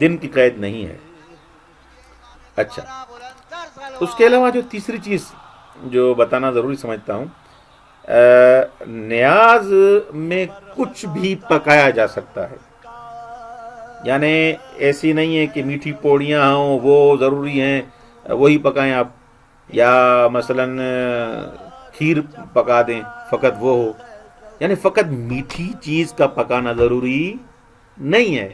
دن کی قید نہیں ہے۔ اچھا، اس کے علاوہ جو تیسری چیز جو بتانا ضروری سمجھتا ہوں، نیاز میں کچھ بھی پکایا جا سکتا ہے، یعنی ایسی نہیں ہے کہ میٹھی پوڑیاں ہوں وہ ضروری ہیں وہی پکائیں آپ، یا مثلا کھیر پکا دیں فقط وہ ہو، یعنی فقط میٹھی چیز کا پکانا ضروری نہیں ہے۔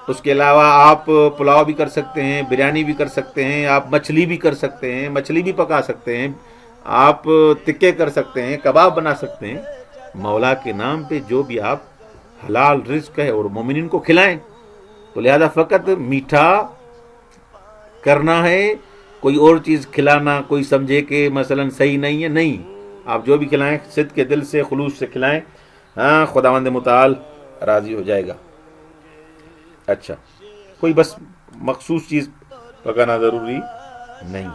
اس کے علاوہ آپ پلاؤ بھی کر سکتے ہیں، بریانی بھی کر سکتے ہیں، آپ مچھلی بھی کر سکتے ہیں، مچھلی بھی پکا سکتے ہیں، آپ تکے کر سکتے ہیں، کباب بنا سکتے ہیں۔ مولا کے نام پہ جو بھی آپ حلال رزق ہے اور مومنین کو کھلائیں، تو لہذا فقط میٹھا کرنا ہے، کوئی اور چیز کھلانا کوئی سمجھے کہ مثلا صحیح نہیں ہے، نہیں، آپ جو بھی کھلائیں صدق کے دل سے خلوص سے کھلائیں، ہاں خداوند متعال راضی ہو جائے گا۔ اچھا، کوئی بس مخصوص چیز پکانا ضروری نہیں۔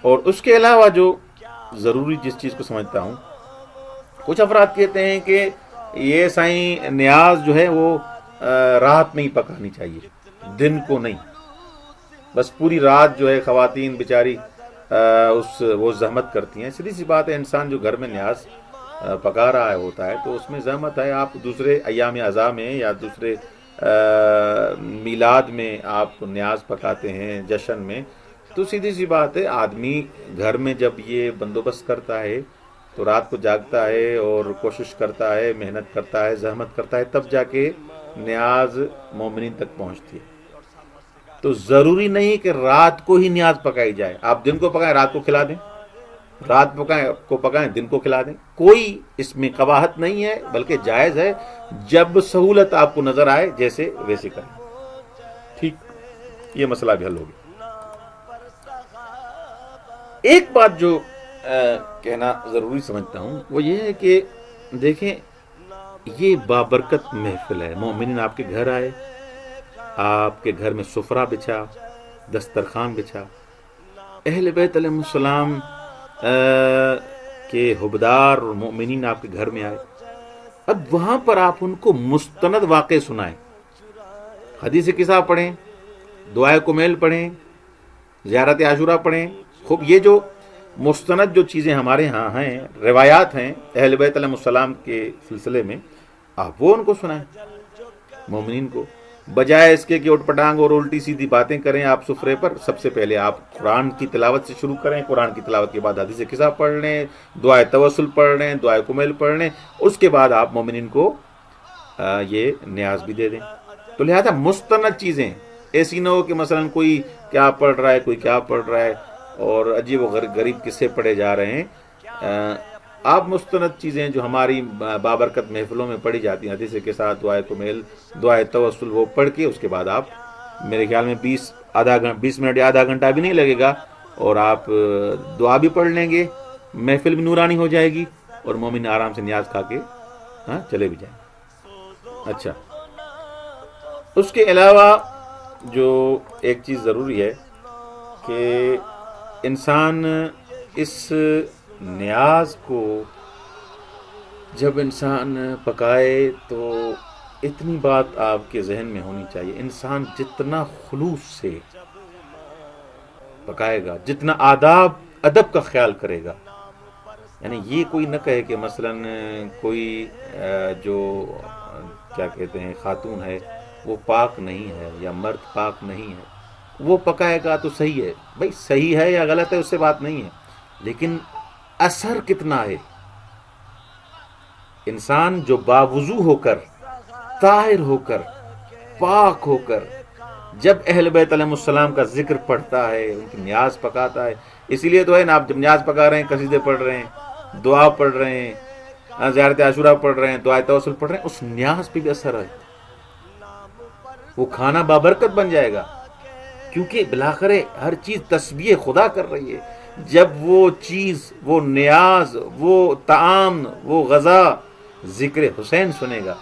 اور اس کے علاوہ جو ضروری جس چیز کو سمجھتا ہوں، کچھ افراد کہتے ہیں کہ یہ سائیں نیاز جو ہے وہ رات میں ہی پکانی چاہیے، دن کو نہیں، بس پوری رات جو ہے خواتین بیچاری وہ زحمت کرتی ہیں۔ سیدھی سی بات ہے، انسان جو گھر میں نیاز پکا رہا ہوتا ہے تو اس میں زحمت ہے۔ آپ دوسرے ایام اعضاء میں یا دوسرے میلاد میں آپ نیاز پکاتے ہیں، جشن میں، تو سیدھی سی بات ہے آدمی گھر میں جب یہ بندوبست کرتا ہے تو رات کو جاگتا ہے اور کوشش کرتا ہے، محنت کرتا ہے، زحمت کرتا ہے، تب جا کے نیاز مومنین تک پہنچتی ہے۔ تو ضروری نہیں کہ رات کو ہی نیاز پکائی جائے، آپ دن کو پکائیں رات کو کھلا دیں، رات کو پکائیں دن کو کھلا دیں، کوئی اس میں قباحت نہیں ہے، بلکہ جائز ہے۔ جب سہولت آپ کو نظر آئے جیسے ویسے کریں، ٹھیک، یہ مسئلہ بھی حل ہو گیا۔ ایک بات جو کہنا ضروری سمجھتا ہوں وہ یہ ہے کہ دیکھیں، یہ بابرکت محفل ہے، مومنین آپ کے گھر آئے، آپ کے گھر میں سفرہ بچھا، دسترخوان بچھا، اہل بیت علیہ السلام کے حبدار اور مومنین آپ کے گھر میں آئے، اب وہاں پر آپ ان کو مستند واقع سنائیں، حدیث قصہ پڑھیں، دعائے کمیل پڑھیں، زیارت عاشورہ پڑھیں۔ خوب یہ جو مستند جو چیزیں ہمارے ہاں ہیں، روایات ہیں اہل بیت علیہ السلام کے سلسلے میں، آپ وہ ان کو سنائیں مومنین کو، بجائے اس کے کہ اٹھ پٹانگ اور الٹی سیدھی باتیں کریں آپ سفرے پر۔ سب سے پہلے آپ قرآن کی تلاوت سے شروع کریں، قرآن کی تلاوت کے بعد حدیث قصہ پڑھ لیں، دعائے توسل پڑھ لیں، دعائے کمیل پڑھ لیں، اس کے بعد آپ مومنین کو یہ نیاز بھی دے دیں۔ تو لہذا مستند چیزیں ایسی نہ ہو کہ مثلا کوئی کیا پڑھ رہا ہے، کوئی کیا پڑھ رہا ہے، اور عجیب و غریب قصے پڑھے جا رہے ہیں۔ آپ مستند چیزیں جو ہماری بابرکت محفلوں میں پڑھی جاتی ہیں، حدیث کے ساتھ دعائے کمیل، دعائے توسل، وہ پڑھ کے اس کے بعد آپ، میرے خیال میں 20 منٹ یا آدھا گھنٹہ بھی نہیں لگے گا، اور آپ دعا بھی پڑھ لیں گے، محفل بھی نورانی ہو جائے گی، اور مومن آرام سے نیاز کھا کے چلے بھی جائیں گے۔ اچھا، اس کے علاوہ جو ایک چیز ضروری ہے کہ انسان اس نیاز کو جب انسان پکائے تو اتنی بات آپ کے ذہن میں ہونی چاہیے، انسان جتنا خلوص سے پکائے گا، جتنا آداب ادب کا خیال کرے گا، یعنی یہ کوئی نہ کہے کہ مثلا کوئی جو کیا کہتے ہیں خاتون ہے وہ پاک نہیں ہے یا مرد پاک نہیں ہے، وہ پکائے گا تو صحیح ہے، بھائی صحیح ہے یا غلط ہے اس سے بات نہیں ہے، لیکن اثر کتنا ہے۔ انسان جو باوضو ہو کر، طاہر ہو کر، پاک ہو کر جب اہل بیت علیہ السلام کا ذکر پڑھتا ہے، ان کی نیاز پکاتا ہے، اسی لیے تو ہے نا، آپ جب نیاز پکا رہے ہیں، قصیدے پڑھ رہے ہیں، دعا پڑھ رہے ہیں، زیارت عاشورہ پڑھ رہے ہیں، دعائے توسل پڑھ رہے ہیں، اس نیاز پہ بھی اثر ہے، وہ کھانا بابرکت بن جائے گا، کیونکہ بالآخر ہر چیز تسبیح خدا کر رہی ہے۔ جب وہ چیز، وہ نیاز، وہ طعام، وہ غذا ذکر حسین سنے گا،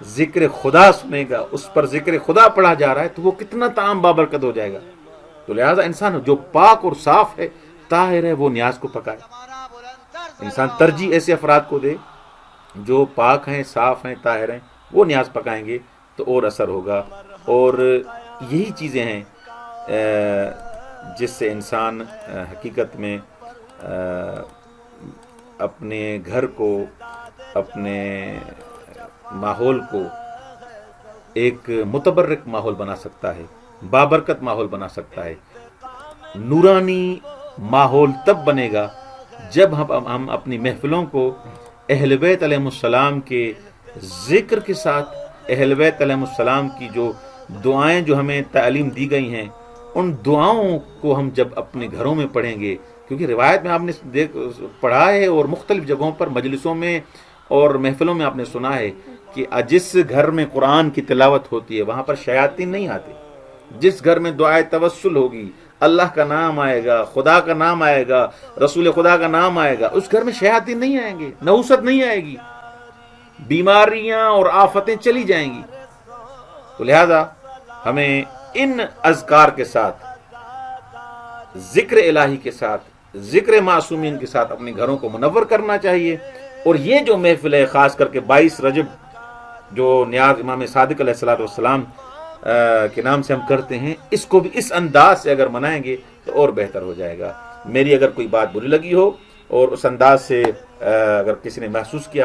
ذکر خدا سنے گا، اس پر ذکر خدا پڑھا جا رہا ہے، تو وہ کتنا طعام بابرکت ہو جائے گا۔ تو لہذا انسان جو پاک اور صاف ہے، طاہر ہے، وہ نیاز کو پکائے۔ انسان ترجیح ایسے افراد کو دے جو پاک ہیں، صاف ہیں، طاہر ہیں، وہ نیاز پکائیں گے تو اور اثر ہوگا. اور یہی چیزیں ہیں جس سے انسان حقیقت میں اپنے گھر کو، اپنے ماحول کو ایک متبرک ماحول بنا سکتا ہے، بابرکت ماحول بنا سکتا ہے. نورانی ماحول تب بنے گا جب ہم اپنی محفلوں کو اہل بیت علیہ السلام کے ذکر کے ساتھ، اہل بیت علیہ السلام کی جو دعائیں جو ہمیں تعلیم دی گئی ہیں، ان دعاؤں کو ہم جب اپنے گھروں میں پڑھیں گے، کیونکہ روایت میں آپ نے پڑھا ہے اور مختلف جگہوں پر مجلسوں میں اور محفلوں میں آپ نے سنا ہے کہ جس گھر میں قرآن کی تلاوت ہوتی ہے وہاں پر شیاطین نہیں آتے. جس گھر میں دعائے توسل ہوگی، اللہ کا نام آئے گا، خدا کا نام آئے گا، رسول خدا کا نام آئے گا، اس گھر میں شیاطین نہیں آئیں گے، نحوست نہیں آئے گی، بیماریاں اور آفتیں چلی جائیں گی. تو لہذا ہمیں ان اذکار کے ساتھ، ذکر الہی کے ساتھ، ذکر معصومین کے ساتھ اپنے گھروں کو منور کرنا چاہیے. اور یہ جو محفل ہے، خاص کر کے 22 رجب جو نیاز امام صادق علیہ السلام کے نام سے ہم کرتے ہیں، اس کو بھی اس انداز سے اگر منائیں گے تو اور بہتر ہو جائے گا. میری اگر کوئی بات بری لگی ہو اور اس انداز سے اگر کسی نے محسوس کیا